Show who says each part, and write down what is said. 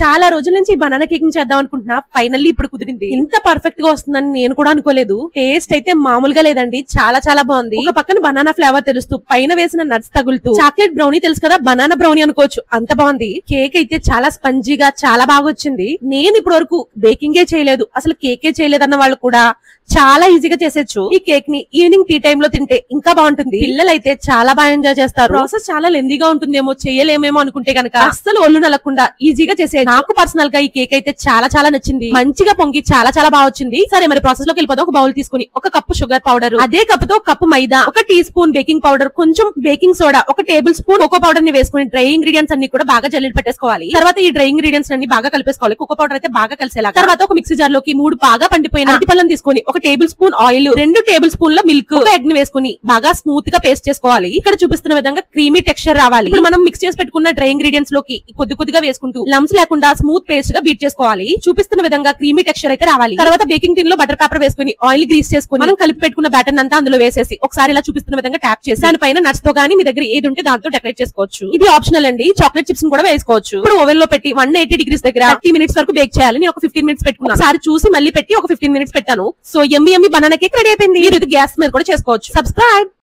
Speaker 1: చాలా రోజుల నుంచి బనానా కేక్ చేద్దాం అనుకుంటున్నా. ఫైనల్లీ ఇప్పుడు కుదిరింది. ఇంత పర్ఫెక్ట్ గా వస్తుందని నేను కూడా అనుకోలేదు. టేస్ట్ అయితే మామూలుగా లేదండి, చాలా చాలా బాగుంది. ఒక పక్కన బనానా ఫ్లేవర్ తెలుస్తూ, పైన వేసిన నట్స్ తగులుతూ, చాక్లెట్ బ్రౌనీ తెలుసు కదా, బనానా బ్రౌనీ అనుకోవచ్చు, అంత బాగుంది. కేక్ అయితే చాలా స్పంజీగా చాలా బాగా వచ్చింది. నేను ఇప్పటి వరకు బేకింగే చేయలేదు, అసలు కేకే చేయలేదన్న వాళ్ళు కూడా చాలా ఈజీగా చేసేచ్చు. ఈ కేక్ ని ఈవినింగ్ టీ టైమ్ లో తింటే ఇంకా బాగుంటుంది. పిల్లలు అయితే చాలా బాగా ఎంజాయ్ చేస్తారు. ప్రాసెస్ చాలా లెందీగా ఉంటుందేమో, చేయలేమేమో అనుకుంటే కనుక అస్సలు ఒళ్ళు నలకుండా ఈజీగా చేసే. నాకు పర్సనల్ గా ఈ కేక్ అయితే చాలా చాలా నచ్చింది. మంచిగా పొంగి చాలా చాలా బాగా వచ్చింది. సరే మరి ప్రాసెస్ లోకి వెళ్ళిపోతాం. ఒక బౌల్ తీసుకుని ఒక కప్పు షుగర్ పౌడర్, అదే కప్పుతో కప్పు మైదా, ఒక టీ స్పూన్ బేకింగ్ పౌడర్, కొంచెం బేకింగ్ సోడా, ఒక టేబుల్ స్పూన్ కోకో పౌడర్ ని వేసుకుని డ్రై ఇంగ్రీడియంట్స్ అన్ని కూడా బాగా జల్లెడ పెట్టేసుకోవాలి. తర్వాత ఈ డ్రై ఇంగ్రీడియంట్స్ అన్ని బాగా కలిపేసుకోవాలి. కోకో పౌడర్ అయితే బాగా కలిసేలా. తర్వాత ఒక మిక్సీ జార్ లోకి 3 బాగా పండిపోయిన అరటిపళ్ళను తీసుకుని, ఒక టేబుల్ స్పూన్ ఆయిల్, 2 టేబుల్ స్పూన్ల మిల్క్, ఒక ఎగ్ ని వేసుకుని బాగా స్మూత్ గా పేస్ట్ చేసుకోవాలి. ఇక్కడ చూపిస్తున్న విధంగా క్రీమీ టెక్స్చర్ రావాలి. ఇప్పుడు మనం మిక్స్ చేసి పెట్టుకున్న డ్రై ఇంగ్రీడియంట్స్ లోకి కొద్ది కొద్దిగా వేసుకుంటూ లమ్స్ లేకుండా స్మూత్ పేస్ట్ గా బీట్ చేసుకోవాలి. చూపిస్తున్న విధంగా క్రీమీ టెక్స్చర్ అయితే రావాలి. తర్వాత బేకింగ్ టిన్ లో బటర్ పేపర్ వేసుకుని ఆయిల్ గ్రీస్ చేసుకుని మనం కలిపి పెట్టుకున్న బ్యాటర్ అంతా అందులో వేసేసి ఒకసారి ఇలా చూపిస్తున్న విధంగా ట్యాప్ చేసి దానిపైన నట్స్ తో గానీ మీ దగ్గర ఏది ఉంటే దాంతో డెకరేట్ చేసుకోవచ్చు. ఇది ఆప్షనల్ అండి. చాక్లెట్ చిప్స్ కూడా వేసుకోవచ్చు. ఇప్పుడు ఓవెన్ లో పెట్టి 180 డిగ్రీస్ దగ్గర 30 మినిట్స్ వరకు బేక్ చేయాలి. నేను ఒక 15 మినిట్స్ పెట్టుకున్నాను. ఒకసారి చూసి మళ్ళీ పెట్టి ఒక 15 మినిట్స్ పెట్టాను. సో యమ్మీ యమ్మీ బనానా కేక్ రెడీ అయిపోయింది. మీరు ఇది గ్యాస్ మీద కూడా చేసుకోవచ్చు. సబ్స్క్రైబ్.